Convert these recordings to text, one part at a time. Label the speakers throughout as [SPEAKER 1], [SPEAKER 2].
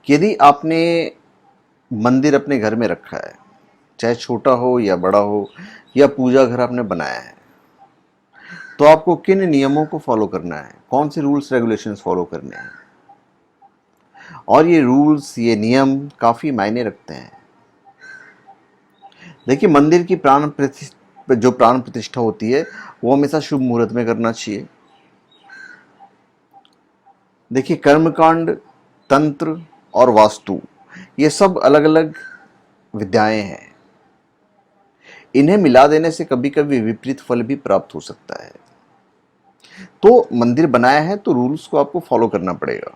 [SPEAKER 1] यदि आपने मंदिर अपने घर में रखा है, चाहे छोटा हो या बड़ा हो, या पूजा घर आपने बनाया है, तो आपको किन नियमों को फॉलो करना है, कौन से रूल्स रेगुलेशंस फॉलो करने हैं। और ये रूल्स, ये नियम काफ़ी मायने रखते हैं। देखिए, मंदिर की जो प्राण प्रतिष्ठा होती है वो हमेशा शुभ मुहूर्त में करना चाहिए। देखिए, कर्मकांड, तंत्र और वास्तु, ये सब अलग अलग विद्याएं हैं। इन्हें मिला देने से कभी कभी विपरीत फल भी प्राप्त हो सकता है। तो मंदिर बनाया है तो रूल्स को आपको फॉलो करना पड़ेगा।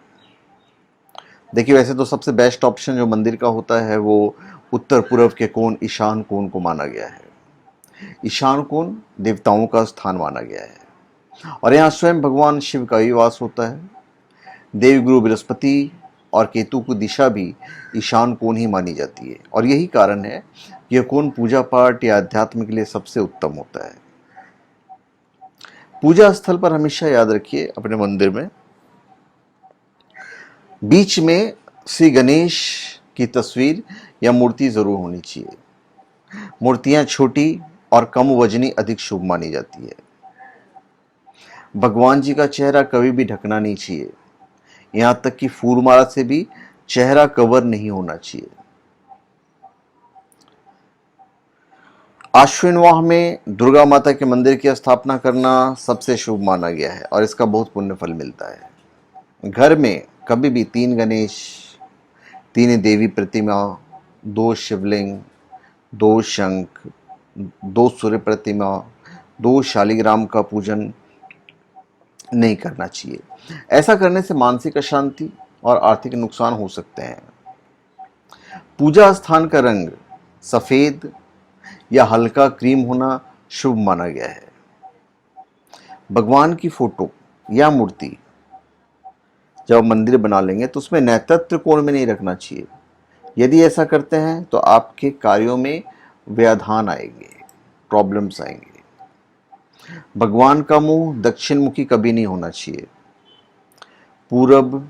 [SPEAKER 1] देखिए, वैसे तो सबसे बेस्ट ऑप्शन जो मंदिर का होता है वो उत्तर पूर्व के कोण, ईशान कोण को माना गया है। ईशान कोण देवताओं का स्थान माना गया है और यहाँ स्वयं भगवान शिव का भी वास होता है। देवगुरु बृहस्पति और केतु की दिशा भी ईशान कोण ही मानी जाती है और यही कारण है कि यह कोण पूजा पाठ या अध्यात्म के लिए सबसे उत्तम होता है। पूजा स्थल पर हमेशा याद रखिए, अपने मंदिर में बीच में श्री गणेश की तस्वीर या मूर्ति जरूर होनी चाहिए। मूर्तियां छोटी और कम वजनी अधिक शुभ मानी जाती है। भगवान जी का चेहरा कभी भी ढकना नहीं चाहिए, यहां तक कि फूलमाला से भी चेहरा कवर नहीं होना चाहिए। आश्विन माह में दुर्गा माता के मंदिर की स्थापना करना सबसे शुभ माना गया है और इसका बहुत पुण्य फल मिलता है। घर में कभी भी 3 गणेश, 3 देवी प्रतिमा, 2 शिवलिंग, 2 शंख, 2 सूर्य प्रतिमा, 2 शालिग्राम का पूजन नहीं करना चाहिए। ऐसा करने से मानसिक अशांति और आर्थिक नुकसान हो सकते हैं। पूजा स्थान का रंग सफेद या हल्का क्रीम होना शुभ माना गया है। भगवान की फोटो या मूर्ति जब मंदिर बना लेंगे तो उसमें नेतृत्व कोण में नहीं रखना चाहिए। यदि ऐसा करते हैं तो आपके कार्यों में व्यवधान आएंगे, प्रॉब्लम्स आएंगे। भगवान का मुंह दक्षिण मुखी कभी नहीं होना चाहिए। पूरब,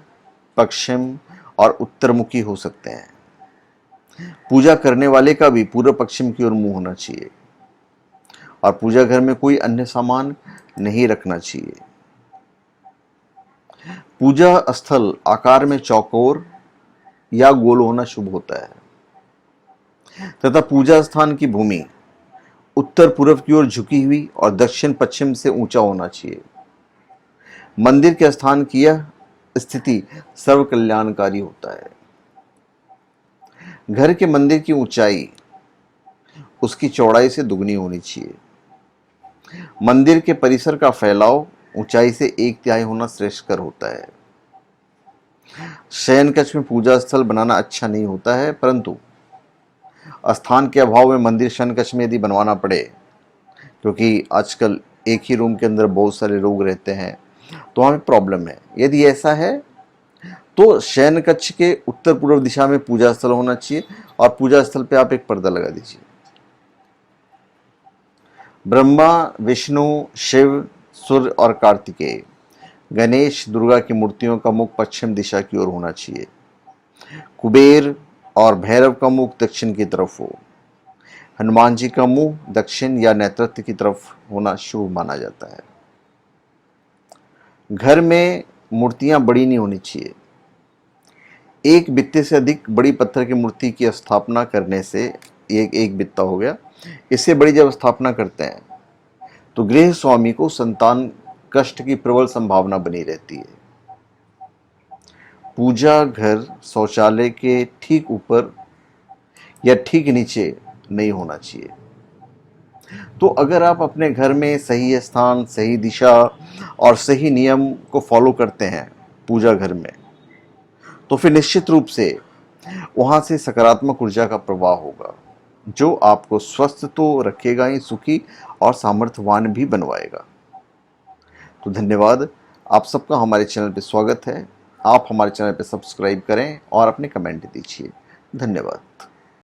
[SPEAKER 1] पश्चिम और उत्तर मुखी हो सकते हैं। पूजा करने वाले का भी पूर्व पश्चिम की ओर मुंह होना चाहिए और पूजा घर में कोई अन्य सामान नहीं रखना चाहिए। पूजा स्थल आकार में चौकोर या गोल होना शुभ होता है तथा पूजा स्थान की भूमि उत्तर पूर्व की ओर झुकी हुई और दक्षिण पश्चिम से ऊंचा होना चाहिए। मंदिर के स्थान की यह स्थिति सर्व कल्याणकारी होता है। घर के मंदिर की ऊंचाई उसकी चौड़ाई से दुगनी होनी चाहिए। मंदिर के परिसर का फैलाव ऊंचाई से 1/3 होना श्रेष्ठकर होता है। शयन कक्ष में पूजा स्थल बनाना अच्छा नहीं होता है, परंतु स्थान के अभाव में मंदिर शयन कक्ष में यदि बनवाना पड़े, क्योंकि आजकल एक ही रूम के अंदर बहुत सारे लोग रहते हैं, तो हमें प्रॉब्लम है। यदि ऐसा है तो शयन कक्ष के उत्तर पूर्व दिशा में पूजा स्थल होना चाहिए और पूजा स्थल पे आप एक पर्दा लगा दीजिए। ब्रह्मा, विष्णु, शिव, सूर्य और कार्तिकेय, गणेश, दुर्गा की मूर्तियों का मुख पश्चिम दिशा की ओर होना चाहिए। कुबेर और भैरव का मुख दक्षिण की तरफ हो। हनुमान जी का मुंह दक्षिण या नेतृत्व की तरफ होना शुभ माना जाता है। घर में मूर्तियां बड़ी नहीं होनी चाहिए। एक बित्ते से अधिक बड़ी पत्थर की मूर्ति की स्थापना करने से, एक बित्ता हो गया, इससे बड़ी जब स्थापना करते हैं तो गृह स्वामी को संतान कष्ट की प्रबल संभावना बनी रहती है। पूजा घर शौचालय के ठीक ऊपर या ठीक नीचे नहीं होना चाहिए। तो अगर आप अपने घर में सही स्थान, सही दिशा और सही नियम को फॉलो करते हैं पूजा घर में, तो फिर निश्चित रूप से वहां से सकारात्मक ऊर्जा का प्रवाह होगा जो आपको स्वस्थ तो रखेगा ही, सुखी और सामर्थ्यवान भी बनवाएगा। तो धन्यवाद, आप सबका हमारे चैनल पे स्वागत है। आप हमारे चैनल पे सब्सक्राइब करें और अपने कमेंट दीजिए। धन्यवाद।